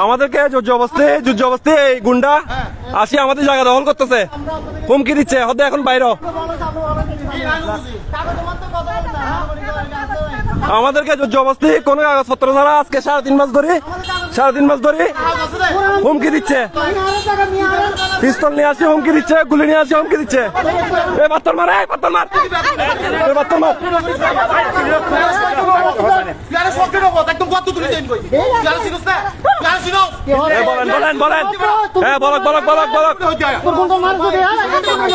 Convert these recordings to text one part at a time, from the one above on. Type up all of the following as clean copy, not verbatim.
আমাদেরকে যুদ্ধ এই গুন্ডা আসি আমাদের জায়গা দখল করতেছে, হুমকি দিচ্ছে, হতে এখন বাইরে আমাদেরকে যুদ্ধ কোন কাগজপত্র ছাড়া আজকে 3.5 মাস ধরে হুমকি দিচ্ছে, পিস্তল নিয়ে আসি হুমকি দিচ্ছে, গুলি নিয়ে আসি হুমকি দিচ্ছে। এ পাত্তর মার, পাত্তর মার, পাত্তর মার। বলেন হ্যাঁ, বলক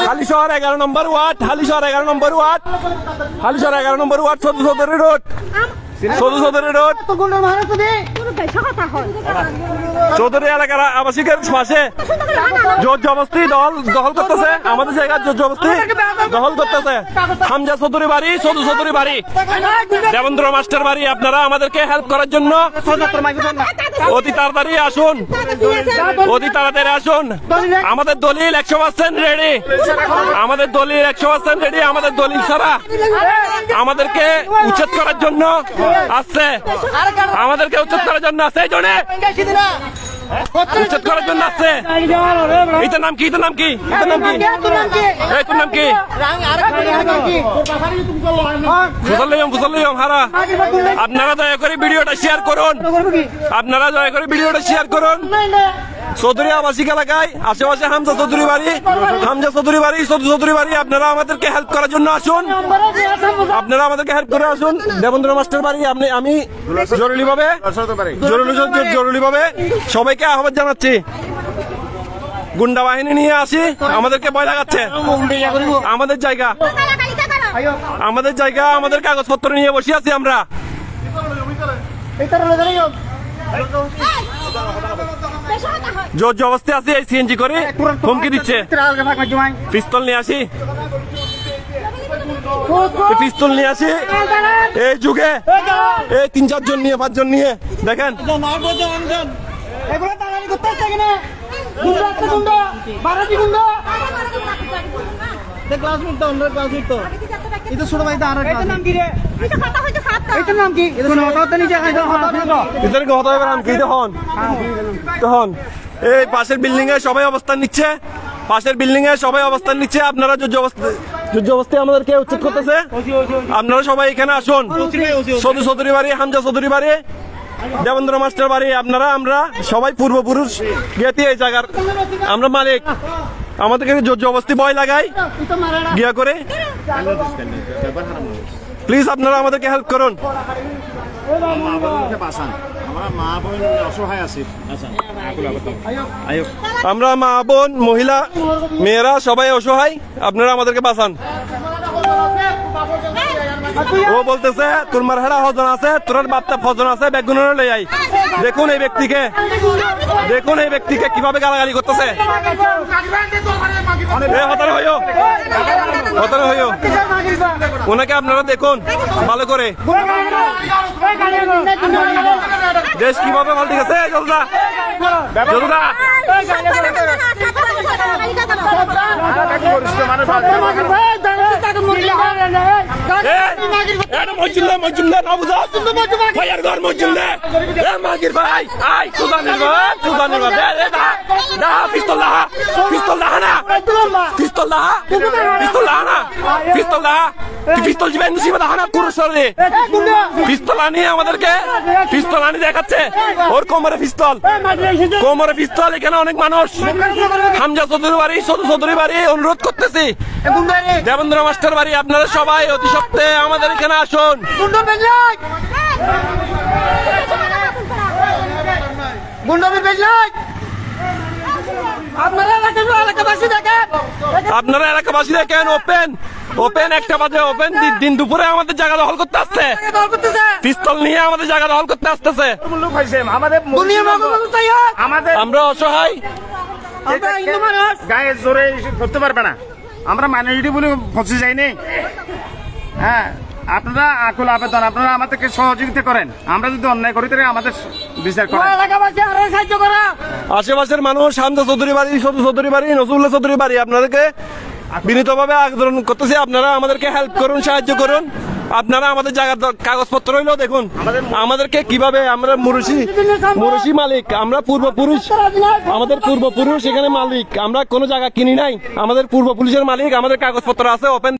হালিশহর 11 নম্বর ওয়ার্ড, হালিশহর 11 নম্বর ওয়ার্ড, 14 রোড, চৌধুরী এলাকার আবাসিকের পাশে জোর জবরদস্তি দখল করতেছে, আমাদের জায়গা জোর জবরদস্তি দখল করতেছে। হামজা চৌধুরী বাড়ি, সদু চৌধুরী বাড়ি, দেবেন্দ্র মাস্টার বাড়ি। আপনারা আমাদেরকে হেল্প করার জন্য অতি তাড়াতাড়ি আসুন, অতি তাড়াতাড়ি আসুন। আমাদের দলিল 100% রেডি, আমাদের দলিল 100% রেডি। আমাদের দলিল ছাড়া আমাদেরকে উচ্ছেদ করার জন্য আসছে, আমাদেরকে উচ্ছেদ করার জন্য আসছে, এই জন্য উচ্ছেদ করার জন্য আসছে। এটার নাম কি? এটার নাম কি? এটার নাম কি? এটার নাম কি? ফুসল্লিয়ম হারা। আপনারা দয়া করে ভিডিওটা শেয়ার করুন, আপনারা দয়া করে ভিডিওটা শেয়ার করুন। চৌধুরী আবাসিক এলাকায় আশেপাশে হামজা চৌধুরী বাড়ি, সদু চৌধুরী বাড়ি। আপনারা আমাদেরকে হেল্প করার জন্য আসুন, আপনারা আমাদেরকে হেল্প করে আসুন। দেবেন্দ্র মাস্টার বাড়ি। আমি জরুরিভাবে সবাইকে আহ্বান জানাচ্ছি, গুন্ডা বাহিনী নিয়ে আসি, আমাদেরকে ভয় লাগাচ্ছে। আমাদের জায়গা, আমাদের কাগজপত্র নিয়ে বসে আছি আমরা। জোর জবরদস্তি আছে, এই সিএনজি করে হুমকি দিচ্ছে, পিস্তল নিয়ে আসি, পিস্তল নিয়ে আসি। এই যুগে এই 3-4 জন নিয়ে 5 জন নিয়ে দেখেন তখন এই পাশের বিল্ডিং এ সবাই অবস্থান নিচ্ছে, আপনারা যুদ্ধ আমাদেরকে উচ্ছেদ করতেছে। আপনারা সবাই এখানে আসুন। সদু চৌধুরী বাড়ি, হামজা চৌধুরী বাড়ি, দেবেন্দ্র মাস্টার বাড়ি। আমরা সবাই পূর্বপুরুষ জ্ঞাতি, এই জায়গার আমরা মালিক। আমাদেরকে জবরদস্তি ভয় লাগাই গিয়া করে। প্লিজ আপনারা আমাদেরকে হেল্প করুন। আমরা মা বোন, মহিলা, মেয়েরা সবাই অসহায়, আপনারা আমাদেরকে বাঁচান। ও বলতেছে তোর মারহারা হজন আছে, তোর বাপটা ফজন আছে, বেগুন লই আই। দেখুন এই ব্যক্তিকে কিভাবে গালাগালি করতেছে। ওনাকে আপনারা দেখুন ভালো করে, দেশ কিভাবে পাল্টে গেছে। পিস্তল আনিয়ে আমাদেরকে পিস্তল আনি দেখাচ্ছে, ওর কোমরে পিস্তল। এখানে অনেক মানুষ, হামজা চৌধুরী বাড়ি, সদু চৌধুরী বাড়ি, অনুরোধ করতেছি, দেবেন্দ্র মাস্টার বাড়ি, আপনারা সবাই অতি সত্ত্বে আমাদের এখানে আসুন। আপনারা এলাকাবাসী দেখেন, ওপেন 1টা বাজে, দিন দুপুরে আমাদের জায়গা দখল করতে আসছে, পিস্তল নিয়ে আমাদের জায়গা দখল করতে আসতেছে। আমরা অসহায়, গায়ে জোরে করতে পারবে না, আমরা মাইনরিটি বলে ফসে যাইনি। হ্যাঁ, আপনারা আকুল আবেদন, আপনারা আমাদেরকে সহযোগিতা করেন। আমরা যদি অন্যায় করি তাহলে আমাদের বিচার করেন। আশেপাশের মানুষ, হামজা চৌধুরী বাড়ি, সদু চৌধুরী বাড়ি, নজরুল্লাহ চৌধুরী বাড়ি, আপনাদেরকে বিনীতভাবে আবেদন করতেছি, আপনারা আমাদেরকে হেল্প করুন, সাহায্য করুন। আপনারা আমাদের জায়গার কাগজপত্র হইলেও দেখুন আমাদেরকে কিভাবে আমরা মুরুষি মালিক, আমরা পূর্বপুরুষ, আমাদের পূর্বপুরুষ এখানে মালিক, আমরা কোনো জায়গা কিনি নাই, আমাদের পূর্বপুরুষের মালিক, আমাদের কাগজপত্র আছে ওপেন।